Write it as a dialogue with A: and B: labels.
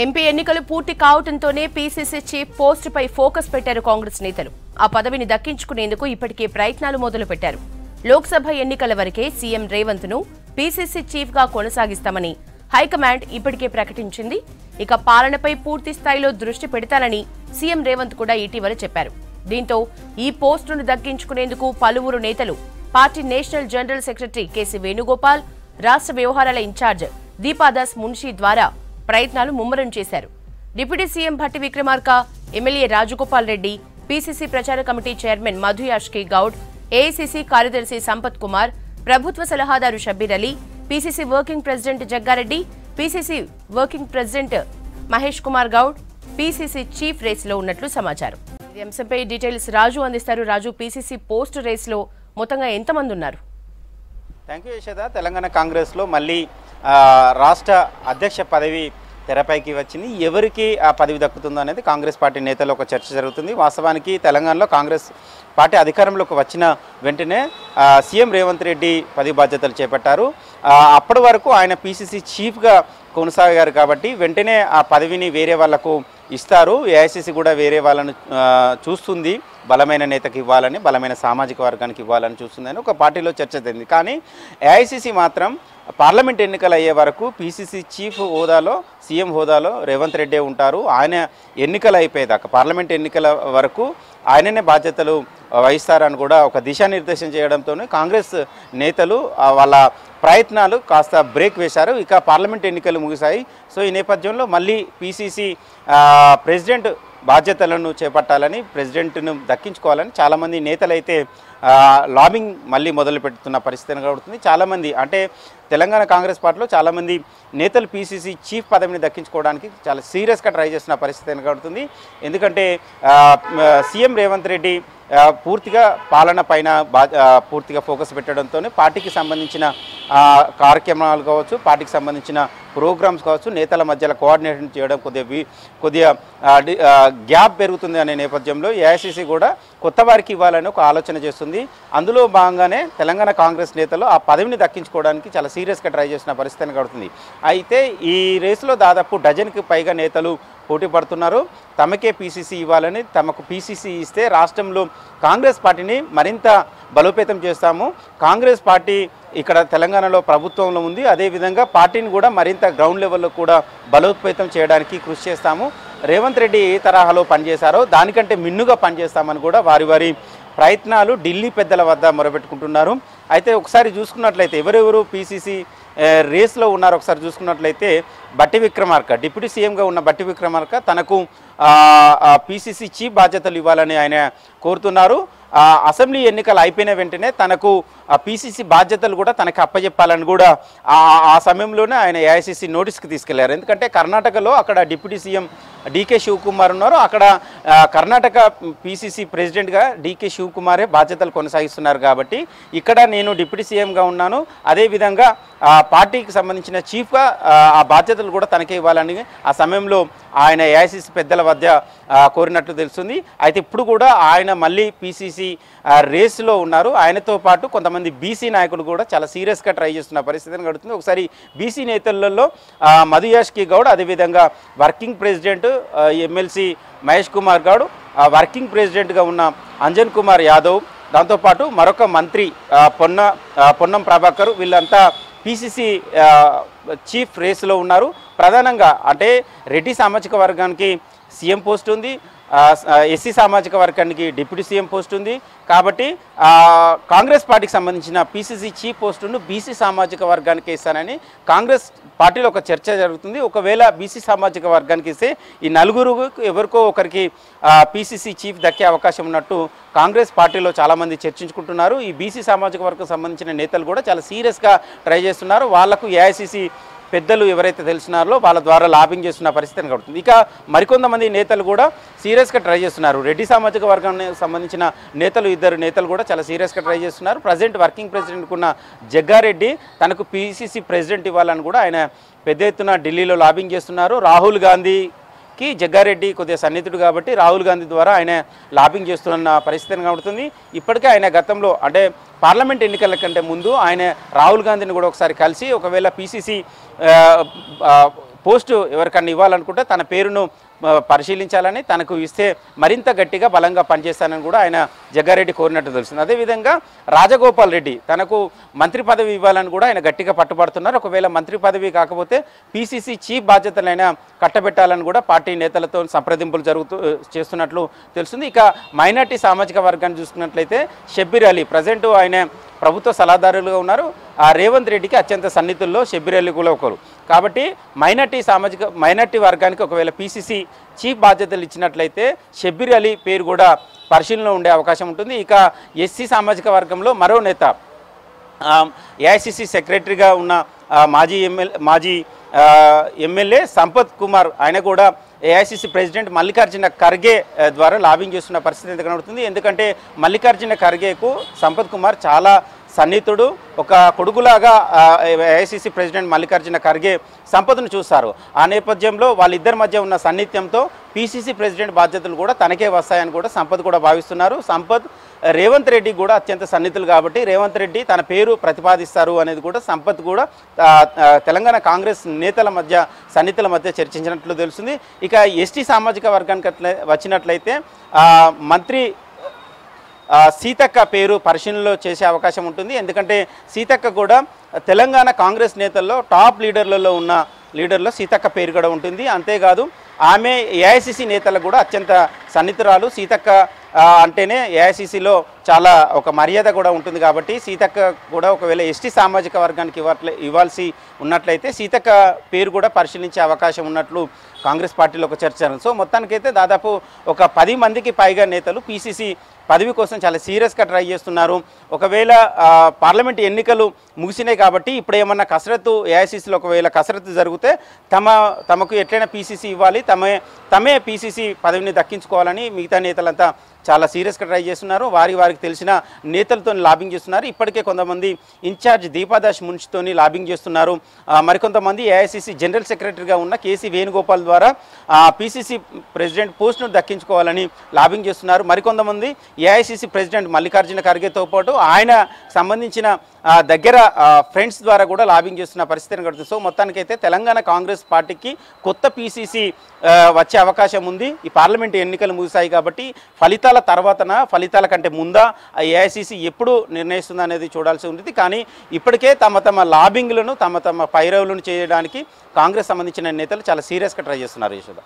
A: MP ఎన్నికలు పూర్తి కావడంతోనే PCC chief పోస్టుపై focus పెట్టారు కాంగ్రెస్ నేతలు. ఆ పదవిని దక్కించుకునేందుకు ఇప్పటికే ప్రయత్నాలు మొదలుపెట్టారు. లోక్సభ ఎన్నికల వరకే సీఎం రేవంత్ ను పీసీసీ చీఫ్ గా కొనసాగిస్తామని హైకమాండ్ ఇప్పటికే ప్రకటించింది. ఇక పాలనపై పూర్తి స్థాయిలో దృష్టి పెడతానని సీఎం రేవంత్ కూడా ఇటీవల చెప్పారు. దీంతో ఈ పోస్టును దక్కించుకునేందుకు పలువురు నేతలు party national general secretary KC Venugopal, రాష్ట్ర వ్యవహారాల ఇన్ఛార్జ్ దీపాదాస్ మున్షీ ద్వారా ప్రయత్నాలు ముమ్మరం చేశారు. Deputy CM Bhatti Vikramarka, MLA Rajagopal Reddy, PCC ప్రచార committee chairman Madhu Yaskhi Goud, AICC కార్యదర్శి సంపత్ కుమార్, ప్రభుత్వ సలహాదారు Shabbir Ali, PCC working president Jagga Reddy, PCC working president Mahesh Kumar Goud PCC chief రేస్లో ఉన్నట్లు సమాచారం. ఈ అంశంపై డీటెయిల్స్ రాజు అందిస్తారు. రాజు, పీసీసీ పోస్ట్ రేస్లో మొత్తంగా ఎంతమంది ఉన్నారు?
B: Thank you Yashoda. తెలంగాణ కాంగ్రెస్లో మళ్ళీ రాష్ట్ర అధ్యక్ష పదవి తెరపైకి వచ్చింది. ఎవరికి ఆ పదవి దక్కుతుందో అనేది కాంగ్రెస్ పార్టీ నేతల్లో ఒక చర్చ జరుగుతుంది. వాస్తవానికి తెలంగాణలో కాంగ్రెస్ పార్టీ అధికారంలోకి వచ్చిన వెంటనే సీఎం రేవంత్ రెడ్డి పదవి బాధ్యతలు చేపట్టారు. అప్పటి వరకు ఆయన పీసీసీ చీఫ్గా కొనసాగారు కాబట్టి వెంటనే ఆ పదవిని వేరే వాళ్లకు ఇస్తారు. ఏఐసీసీ కూడా వేరే వాళ్ళను చూస్తుంది, బలమైన నేతకి ఇవ్వాలని, బలమైన సామాజిక వర్గానికి ఇవ్వాలని చూస్తుందని ఒక పార్టీలో చర్చ జరిగింది. కానీ ఏఐసీసీ మాత్రం పార్లమెంట్ ఎన్నికలు అయ్యే వరకు పీసీసీ చీఫ్ హోదాలో, సీఎం హోదాలో రేవంత్ రెడ్డి ఉంటారు. ఆయన ఎన్నికలు అయిపోయేదాకా, పార్లమెంట్ ఎన్నికల వరకు ఆయననే బాధ్యతలు వహిస్తారని కూడా ఒక దిశానిర్దేశం చేయడంతో కాంగ్రెస్ నేతలు వాళ్ళ ప్రయత్నాలు కాస్త బ్రేక్ వేశారు. ఇక పార్లమెంట్ ఎన్నికలు ముగిశాయి. సో ఈ నేపథ్యంలో మళ్ళీ పీసీసీ ప్రెసిడెంట్ బాధ్యతలను చేపట్టాలని, ప్రెసిడెంట్ను దక్కించుకోవాలని చాలామంది నేతలు అయితే లాబింగ్ మళ్ళీ మొదలు పెడుతున్న పరిస్థితి కనబడుతుంది. చాలామంది అంటే తెలంగాణ కాంగ్రెస్ పార్టీలో చాలామంది నేతలు పీసీసీ చీఫ్ పదవిని దక్కించుకోవడానికి చాలా సీరియస్గా ట్రై చేస్తున్న పరిస్థితి కనబడుతుంది. ఎందుకంటే సీఎం రేవంత్ రెడ్డి పూర్తిగా పాలన పైన పూర్తిగా ఫోకస్ పెట్టడంతో పార్టీకి సంబంధించిన కార్యక్రమాలు కావచ్చు, పార్టీకి సంబంధించిన ప్రోగ్రామ్స్ కావచ్చు, నేతల మధ్యలో కోఆర్డినేషన్ చేయడం కొద్దిగా గ్యాప్ పెరుగుతుంది అనే నేపథ్యంలో ఏఐసీసీ కూడా కొత్త వారికి ఇవ్వాలని ఒక ఆలోచన చేస్తుంది. అందులో భాగంగానే తెలంగాణ కాంగ్రెస్ నేతలు ఆ పదవిని దక్కించుకోవడానికి చాలా సీరియస్గా ట్రై చేసిన పరిస్థితి కనబడుతుంది. అయితే ఈ రేసులో దాదాపు డజన్కి పైగా నేతలు పోటీ పడుతున్నారు. తమకే పీసీసీ ఇవ్వాలని, తమకు పీసీసీ ఇస్తే రాష్ట్రంలో కాంగ్రెస్ పార్టీని మరింత బలోపేతం చేస్తాము, కాంగ్రెస్ పార్టీ ఇక్కడ తెలంగాణలో ప్రభుత్వంలో ఉంది, అదేవిధంగా పార్టీని కూడా మరింత గ్రౌండ్ లెవెల్లో కూడా బలోపేతం చేయడానికి కృషి చేస్తాము, రేవంత్ రెడ్డి ఏ తరహాలో పనిచేశారో దానికంటే మిన్నుగా పనిచేస్తామని కూడా వారి ప్రయత్నాలు ఢిల్లీ పెద్దల వద్ద మొరబెట్టుకుంటున్నారు. అయితే ఒకసారి చూసుకున్నట్లయితే ఎవరెవరు పీసీసీ రేస్లో ఉన్నారు ఒకసారి చూసుకున్నట్లయితే భట్టి విక్రమార్క, డిప్యూటీ సీఎంగా ఉన్న భట్టి విక్రమార్క తనకు పీసీసీ చీఫ్ బాధ్యతలు ఇవ్వాలని ఆయన కోరుతున్నారు. అసెంబ్లీ ఎన్నికలు అయిపోయిన వెంటనే తనకు పీసీసీ బాధ్యతలు కూడా తనకు అప్పచెప్పాలని కూడా ఆ సమయంలోనే ఆయన ఏఐసీసీ నోటీస్కి తీసుకెళ్లారు. ఎందుకంటే కర్ణాటకలో అక్కడ డిప్యూటీ సీఎం డీకే శివకుమార్ ఉన్నారు. అక్కడ కర్ణాటక పీసీసీ ప్రెసిడెంట్గా డీకే శివకుమారే బాధ్యతలు కొనసాగిస్తున్నారు. కాబట్టి ఇక్కడ నేను డిప్యూటీ సీఎంగా ఉన్నాను, అదేవిధంగా పార్టీకి సంబంధించిన చీఫ్గా ఆ బాధ్యతలు కూడా తనకే ఇవ్వాలని ఆ సమయంలో ఆయన ఏఐసీసీ పెద్దల వద్ద కోరినట్లు తెలుస్తుంది. అయితే ఇప్పుడు కూడా ఆయన మళ్ళీ పీసీసీ రేస్లో ఉన్నారు. ఆయనతో పాటు కొంతమంది బీసీ నాయకులు కూడా చాలా సీరియస్గా ట్రై చేస్తున్న పరిస్థితిని గడుతుంది. ఒకసారి బీసీ నేతలలో మధు యాష్కి గౌడ్, అదేవిధంగా working president MLC Mahesh Kumar Goud, working ప్రెసిడెంట్గా ఉన్న అంజన్ కుమార్ యాదవ్, దాంతోపాటు మరొక మంత్రి పొన్నం ప్రభాకర్, వీళ్ళంతా పీసీసీ చీఫ్ రేస్లో ఉన్నారు. ప్రధానంగా అంటే రెడ్డి సామాజిక వర్గానికి సీఎం పోస్ట్ ఉంది, ఎస్సీ సామాజిక వర్గానికి డిప్యూటీ సీఎం పోస్ట్ ఉంది. కాబట్టి కాంగ్రెస్ పార్టీకి సంబంధించిన పీసీసీ చీఫ్ పోస్టును బీసీ సామాజిక వర్గానికి ఇస్తానని కాంగ్రెస్ పార్టీలో ఒక చర్చ జరుగుతుంది. ఒకవేళ బీసీ సామాజిక వర్గానికి ఇస్తే ఈ నలుగురు ఎవరికో ఒకరికి పీసీసీ చీఫ్ దక్కే అవకాశం ఉన్నట్టు కాంగ్రెస్ పార్టీలో చాలామంది చర్చించుకుంటున్నారు. ఈ బీసీ సామాజిక వర్గం సంబంధించిన నేతలు కూడా చాలా సీరియస్గా ట్రై చేస్తున్నారు. వాళ్లకు ఏఐసీసీ పెద్దలు ఎవరైతే తెలిసినారో వాళ్ళ ద్వారా లాబింగ్ చేస్తున్న పరిస్థితిని కడుతుంది. ఇక మరికొంతమంది నేతలు కూడా సీరియస్గా ట్రై చేస్తున్నారు. రెడ్డి సామాజిక వర్గానికి సంబంధించిన ఇద్దరు నేతలు కూడా చాలా సీరియస్గా ట్రై చేస్తున్నారు. ప్రజెంట్ వర్కింగ్ ప్రెసిడెంట్ ఉన్న జగ్గారెడ్డి తనకు పీసీసీ ప్రెసిడెంట్ ఇవ్వాలని కూడా ఆయన పెద్ద ఎత్తున ఢిల్లీలో లాబింగ్ చేస్తున్నారు. రాహుల్ గాంధీకి జగ్గారెడ్డి కొద్దిగా సన్నిహితుడు కాబట్టి రాహుల్ గాంధీ ద్వారా ఆయన లాబింగ్ చేస్తున్న పరిస్థితిని కనబడుతుంది. ఇప్పటికే ఆయన గతంలో అంటే పార్లమెంట్ ఎన్నికల కంటే ముందు ఆయన రాహుల్ గాంధీని కూడా ఒకసారి కలిసి ఒకవేళ పీసీసీ పోస్టు ఎవరికన్నా ఇవ్వాలనుకుంటే తన పేరును పరిశీలించాలని, తనకు ఇస్తే మరింత గట్టిగా బలంగా పనిచేస్తానని కూడా ఆయన జగ్గారెడ్డి కోరినట్టు తెలిసింది. అదేవిధంగా రాజగోపాల్ రెడ్డి తనకు మంత్రి పదవి ఇవ్వాలని కూడా ఆయన గట్టిగా పట్టుబడుతున్నారు. ఒకవేళ మంత్రి పదవి కాకపోతే పీసీసీ చీఫ్ బాధ్యతలైనా కట్టబెట్టాలని కూడా పార్టీ నేతలతో సంప్రదింపులు చేస్తున్నట్లు తెలుస్తుంది. ఇక మైనార్టీ సామాజిక వర్గాన్ని చూసుకున్నట్లయితే షబ్బీర్ అలీ ప్రజెంట్ ఆయన ప్రభుత్వ సలహాదారులుగా ఉన్నారు. ఆ రేవంత్ రెడ్డికి అత్యంత సన్నిహితుల్లో షబ్బీర్ అలీ కూడా ఒకరు. కాబట్టి మైనార్టీ వర్గానికి ఒకవేళ పీసీసీ చీఫ్ బాధ్యతలు ఇచ్చినట్లయితే షబ్బీర్ అలీ పేరు కూడా పరిశీలనలో ఉండే అవకాశం ఉంటుంది. ఇక ఎస్సీ సామాజిక వర్గంలో మరో నేత ఏఐసిసి సెక్రటరీగా ఉన్న మాజీ ఎమ్మెల్యే సంపత్ కుమార్, ఆయన కూడా ఏఐసిసి ప్రెసిడెంట్ మల్లికార్జున ఖర్గే ద్వారా లాబింగ్ చేస్తున్న పరిస్థితి ఎంత కనబడుతుంది. ఎందుకంటే మల్లికార్జున ఖర్గేకు సంపత్ కుమార్ చాలా సన్నిహితుడు, ఒక కొడుకులాగా ఏఐసిసి ప్రెసిడెంట్ మల్లికార్జున ఖర్గే సంపత్ను చూస్తారు. ఆ నేపథ్యంలో వాళ్ళిద్దరి మధ్య ఉన్న సన్నిహిత్యంతో పీసీసీ ప్రెసిడెంట్ బాధ్యతలు కూడా తనకే వస్తాయని కూడా సంపత్ కూడా భావిస్తున్నారు. సంపత్ రేవంత్ రెడ్డి కూడా అత్యంత సన్నిహితులు కాబట్టి రేవంత్ రెడ్డి తన పేరు ప్రతిపాదిస్తారు అనేది కూడా సంపత్ కూడా తెలంగాణ కాంగ్రెస్ నేతల మధ్య సన్నిహితుల మధ్య చర్చించినట్లు తెలుస్తుంది. ఇక ఎస్టీ సామాజిక వర్గానికి వచ్చినట్లయితే మంత్రి సీతక్క పేరు పరిశీలనలో చేసే అవకాశం ఉంటుంది. ఎందుకంటే సీతక్క కూడా తెలంగాణ కాంగ్రెస్ నేతల్లో టాప్ లీడర్లో సీతక్క పేరు కూడా ఉంటుంది. అంతేకాదు ఆమె ఏఐసిసి నేతలకు కూడా అత్యంత సన్నిహితురాలు. సీతక్క అంటేనే ఏఐసిసిలో చాలా ఒక మర్యాద కూడా ఉంటుంది. కాబట్టి సీతక్క కూడా ఒకవేళ ఎస్టీ సామాజిక వర్గానికి ఇవ్వాల్సి ఉన్నట్లయితే సీతక్క పేరు కూడా పరిశీలించే అవకాశం ఉన్నట్లు కాంగ్రెస్ పార్టీలో ఒక చర్చ. సో మొత్తానికైతే దాదాపు ఒక 10 మందికి పైగా నేతలు పీసీసీ పదవి కోసం చాలా సీరియస్గా ట్రై చేస్తున్నారు. ఒకవేళ పార్లమెంట్ ఎన్నికలు ముగిసినాయి కాబట్టి ఇప్పుడు ఏమన్నా కసరత్తు ఏఐసిసిలో ఒకవేళ కసరత్తు జరిగితే తమకు ఎట్లయినా పీసీసీ ఇవ్వాలి, తమే పీసీసీ పదవిని దక్కించుకోవాలని మిగతా నేతలంతా చాలా సీరియస్గా ట్రై చేస్తున్నారు. వారికి తెలిసిన నేతలతో లాబింగ్ చేస్తున్నారు. ఇప్పటికే కొంతమంది ఇన్ఛార్జ్ దీపాదాస్ మున్షితోని లాబింగ్ చేస్తున్నారు. మరికొంతమంది ఏఐసిసి జనరల్ సెక్రటరీగా ఉన్న కేసీ వేణుగోపాల్ ద్వారా పీసీసీ ప్రెసిడెంట్ పోస్టును దక్కించుకోవాలని లాబింగ్ చేస్తున్నారు. మరికొంతమంది ఏఐసిసి ప్రెసిడెంట్ మల్లికార్జున ఖర్గేతో పాటు ఆయన సంబంధించిన దగ్గర ఫ్రెండ్స్ ద్వారా కూడా లాబింగ్ చేస్తున్న పరిస్థితిని కడుతుంది. సో మొత్తానికైతే తెలంగాణ కాంగ్రెస్ పార్టీకి కొత్త పీసీసీ వచ్చే అవకాశం ఉంది. ఈ పార్లమెంటు ఎన్నికలు ముగిశాయి కాబట్టి ఫలితాల కంటే ముందా ఏఐసిసి ఎప్పుడు నిర్ణయిస్తుంది అనేది చూడాల్సి ఉంటుంది. కానీ ఇప్పటికే తమ లాబింగ్లను తమ పైరవులను చేయడానికి కాంగ్రెస్ సంబంధించిన నేతలు చాలా సీరియస్గా ట్రై చేస్తున్నారు. యశోద.